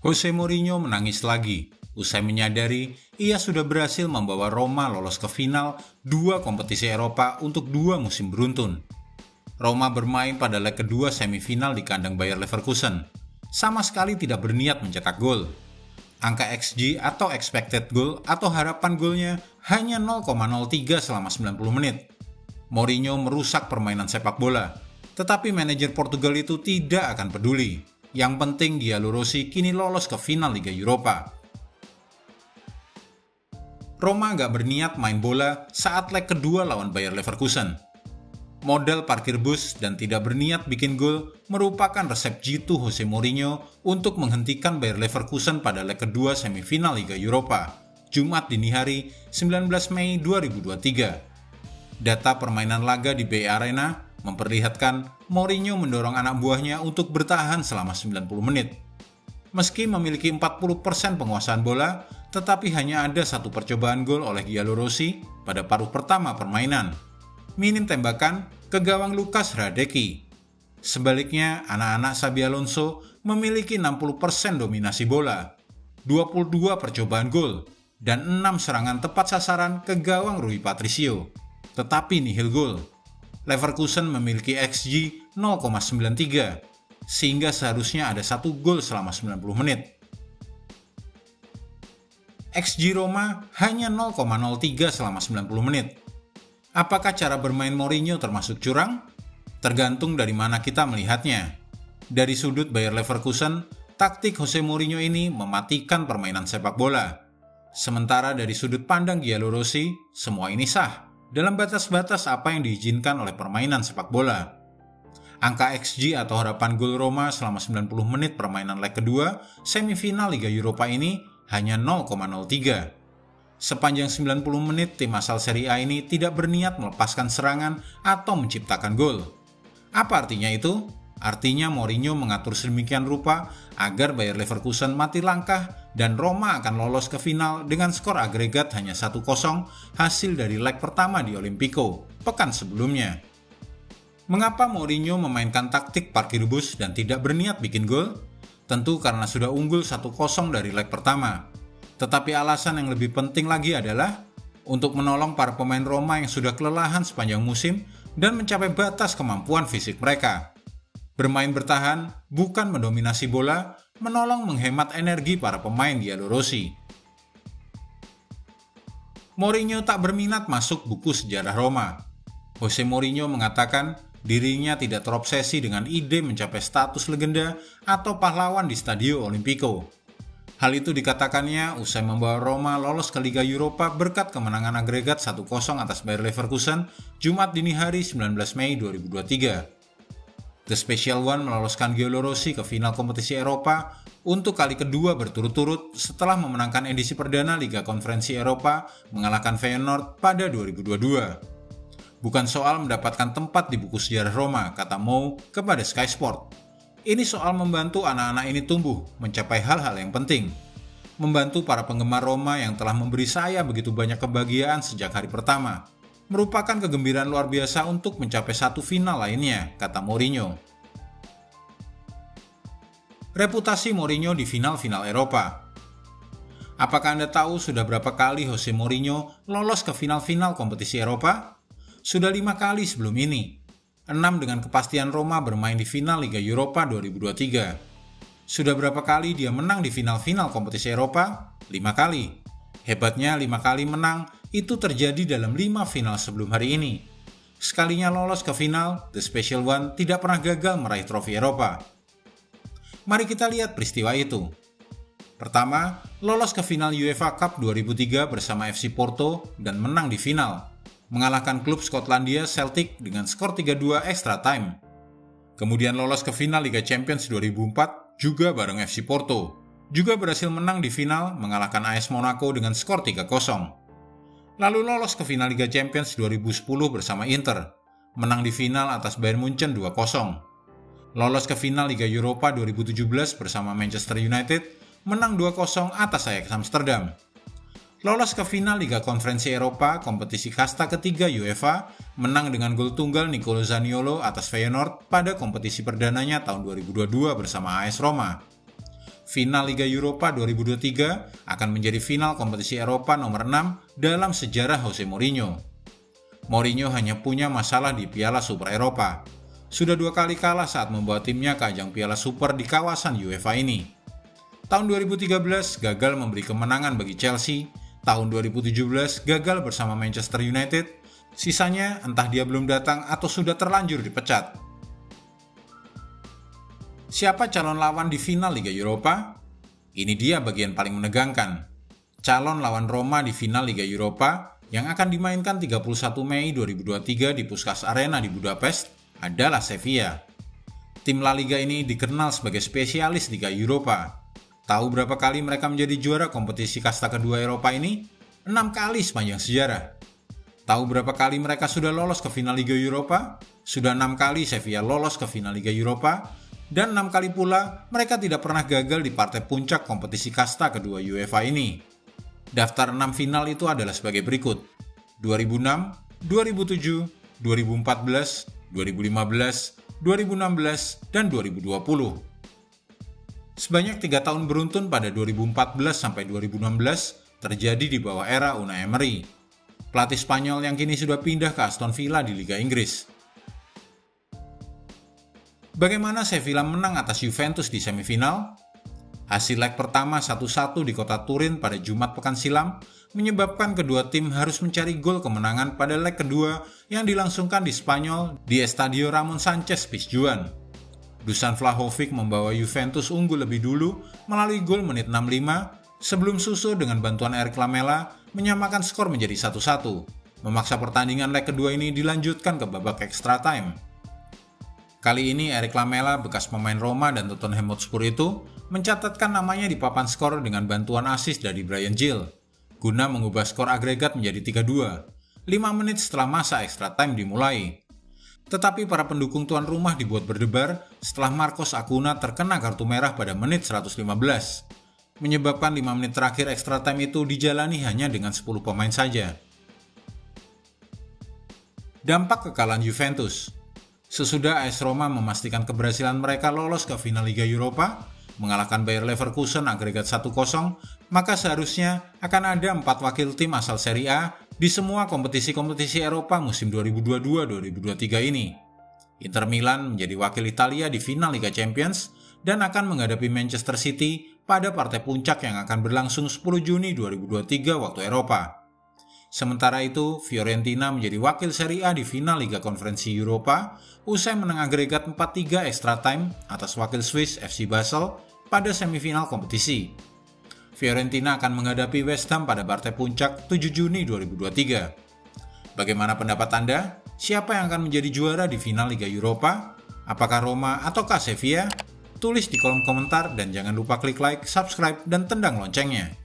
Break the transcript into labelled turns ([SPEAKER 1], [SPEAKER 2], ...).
[SPEAKER 1] Jose Mourinho menangis lagi usai menyadari ia sudah berhasil membawa Roma lolos ke final 2 kompetisi Eropa untuk 2 musim beruntun. Roma bermain pada leg kedua semifinal di kandang Bayer Leverkusen. Sama sekali tidak berniat mencetak gol. Angka XG atau expected goal atau harapan golnya hanya 0,03 selama 90 menit. Mourinho merusak permainan sepak bola, tetapi manajer Portugal itu tidak akan peduli. Yang penting Giallorossi kini lolos ke final Liga Eropa. Roma nggak berniat main bola saat leg kedua lawan Bayer Leverkusen. Modal parkir bus dan tidak berniat bikin gol merupakan resep jitu Jose Mourinho untuk menghentikan Bayer Leverkusen pada leg kedua semifinal Liga Eropa, Jumat dini hari 19 Mei 2023. Data permainan laga di BA Arena memperlihatkan Mourinho mendorong anak buahnya untuk bertahan selama 90 menit. Meski memiliki 40% penguasaan bola, tetapi hanya ada satu percobaan gol oleh Giallorossi pada paruh pertama permainan. Minim tembakan ke gawang Lukas Hradecky. Sebaliknya, anak-anak Xabi Alonso memiliki 60% dominasi bola, 22 percobaan gol, dan 6 serangan tepat sasaran ke gawang Rui Patricio. Tetapi nihil gol. Leverkusen memiliki XG 0,93, sehingga seharusnya ada 1 gol selama 90 menit. XG Roma hanya 0,03 selama 90 menit. Apakah cara bermain Mourinho termasuk curang? Tergantung dari mana kita melihatnya. Dari sudut Bayer Leverkusen, taktik Jose Mourinho ini mematikan permainan sepak bola. Sementara dari sudut pandang Giallorossi, semua ini sah dalam batas-batas apa yang diizinkan oleh permainan sepak bola. Angka XG atau harapan gol Roma selama 90 menit permainan leg kedua semifinal Liga Eropa ini hanya 0,03. Sepanjang 90 menit tim asal Serie A ini tidak berniat melepaskan serangan atau menciptakan gol. Apa artinya itu? Artinya Mourinho mengatur sedemikian rupa agar Bayer Leverkusen mati langkah dan Roma akan lolos ke final dengan skor agregat hanya 1-0 hasil dari leg pertama di Olimpico pekan sebelumnya. Mengapa Mourinho memainkan taktik parkir bus dan tidak berniat bikin gol? Tentu karena sudah unggul 1-0 dari leg pertama. Tetapi alasan yang lebih penting lagi adalah untuk menolong para pemain Roma yang sudah kelelahan sepanjang musim dan mencapai batas kemampuan fisik mereka. Bermain bertahan, bukan mendominasi bola, menolong menghemat energi para pemain Giallorossi. Mourinho tak berminat masuk buku sejarah Roma. Jose Mourinho mengatakan dirinya tidak terobsesi dengan ide mencapai status legenda atau pahlawan di Stadio Olimpico. Hal itu dikatakannya usai membawa Roma lolos ke Liga Eropa berkat kemenangan agregat 1-0 atas Bayer Leverkusen Jumat dini hari 19 Mei 2023. The Special One meloloskan Giallorossi ke final kompetisi Eropa untuk kali kedua berturut-turut setelah memenangkan edisi perdana Liga Konferensi Eropa mengalahkan Feyenoord pada 2022. Bukan soal mendapatkan tempat di buku sejarah Roma, kata Mou kepada Sky Sport. Ini soal membantu anak-anak ini tumbuh, mencapai hal-hal yang penting. Membantu para penggemar Roma yang telah memberi saya begitu banyak kebahagiaan sejak hari pertama. Merupakan kegembiraan luar biasa untuk mencapai satu final lainnya, kata Mourinho. Reputasi Mourinho di final-final Eropa. Apakah Anda tahu sudah berapa kali Jose Mourinho lolos ke final-final kompetisi Eropa? Sudah 5 kali sebelum ini. 6 dengan kepastian Roma bermain di final Liga Eropa 2023. Sudah berapa kali dia menang di final-final kompetisi Eropa? 5 kali. Hebatnya 5 kali menang itu terjadi dalam 5 final sebelum hari ini. Sekalinya lolos ke final, The Special One tidak pernah gagal meraih trofi Eropa. Mari kita lihat peristiwa itu. Pertama, lolos ke final UEFA Cup 2003 bersama FC Porto dan menang di final, mengalahkan klub Skotlandia Celtic dengan skor 3-2 extra time. Kemudian lolos ke final Liga Champions 2004 juga bareng FC Porto. Juga berhasil menang di final mengalahkan AS Monaco dengan skor 3-0. Lalu lolos ke final Liga Champions 2010 bersama Inter, menang di final atas Bayern Munchen 2-0. Lolos ke final Liga Eropa 2017 bersama Manchester United, menang 2-0 atas Ajax Amsterdam. Lolos ke final Liga Konferensi Eropa, kompetisi kasta ketiga UEFA, menang dengan gol tunggal Nicolo Zaniolo atas Feyenoord pada kompetisi perdananya tahun 2022 bersama AS Roma. final Liga Eropa 2023 akan menjadi final kompetisi Eropa nomor 6 dalam sejarah Jose Mourinho. Mourinho hanya punya masalah di Piala Super Eropa. Sudah 2 kali kalah saat membawa timnya ke ajang Piala Super di kawasan UEFA ini. Tahun 2013 gagal memberi kemenangan bagi Chelsea, tahun 2017 gagal bersama Manchester United, sisanya entah dia belum datang atau sudah terlanjur dipecat. Siapa calon lawan di final Liga Eropa? Ini dia bagian paling menegangkan. Calon lawan Roma di final Liga Eropa yang akan dimainkan 31 Mei 2023 di Puskás Arena di Budapest adalah Sevilla. Tim La Liga ini dikenal sebagai spesialis Liga Eropa. Tahu berapa kali mereka menjadi juara kompetisi kasta kedua Eropa ini? 6 kali sepanjang sejarah. Tahu berapa kali mereka sudah lolos ke final Liga Eropa? Sudah 6 kali Sevilla lolos ke final Liga Eropa. Dan 6 kali pula mereka tidak pernah gagal di partai puncak kompetisi kasta kedua UEFA ini. Daftar 6 final itu adalah sebagai berikut: 2006, 2007, 2014, 2015, 2016, dan 2020. Sebanyak 3 tahun beruntun pada 2014 sampai 2016 terjadi di bawah era Unai Emery, pelatih Spanyol yang kini sudah pindah ke Aston Villa di Liga Inggris. Bagaimana Sevilla menang atas Juventus di semifinal? Hasil leg pertama 1-1 di kota Turin pada Jumat pekan silam menyebabkan kedua tim harus mencari gol kemenangan pada leg kedua yang dilangsungkan di Spanyol di Estadio Ramon Sánchez Pizjuan. Dusan Vlahovic membawa Juventus unggul lebih dulu melalui gol menit 65 sebelum Suso dengan bantuan Eric Lamela menyamakan skor menjadi 1-1, memaksa pertandingan leg kedua ini dilanjutkan ke babak extra time. Kali ini Eric Lamela, bekas pemain Roma dan Tottenham Hotspur itu, mencatatkan namanya di papan skor dengan bantuan assist dari Bryan Gil, guna mengubah skor agregat menjadi 3-2, 5 menit setelah masa extra time dimulai. Tetapi para pendukung tuan rumah dibuat berdebar setelah Marcos Acuna terkena kartu merah pada menit 115, menyebabkan 5 menit terakhir extra time itu dijalani hanya dengan 10 pemain saja. Dampak kekalahan Juventus. Sesudah AS Roma memastikan keberhasilan mereka lolos ke final Liga Eropa, mengalahkan Bayer Leverkusen agregat 1-0, maka seharusnya akan ada 4 wakil tim asal Serie A di semua kompetisi-kompetisi Eropa musim 2022-2023 ini. Inter Milan menjadi wakil Italia di final Liga Champions dan akan menghadapi Manchester City pada partai puncak yang akan berlangsung 10 Juni 2023 waktu Eropa. Sementara itu, Fiorentina menjadi wakil Serie A di final Liga Konferensi Eropa usai menang agregat 4-3 extra time atas wakil Swiss FC Basel pada semifinal kompetisi. Fiorentina akan menghadapi West Ham pada partai puncak 7 Juni 2023. Bagaimana pendapat Anda? Siapa yang akan menjadi juara di final Liga Eropa? Apakah Roma ataukah Sevilla? Tulis di kolom komentar dan jangan lupa klik like, subscribe, dan tendang loncengnya.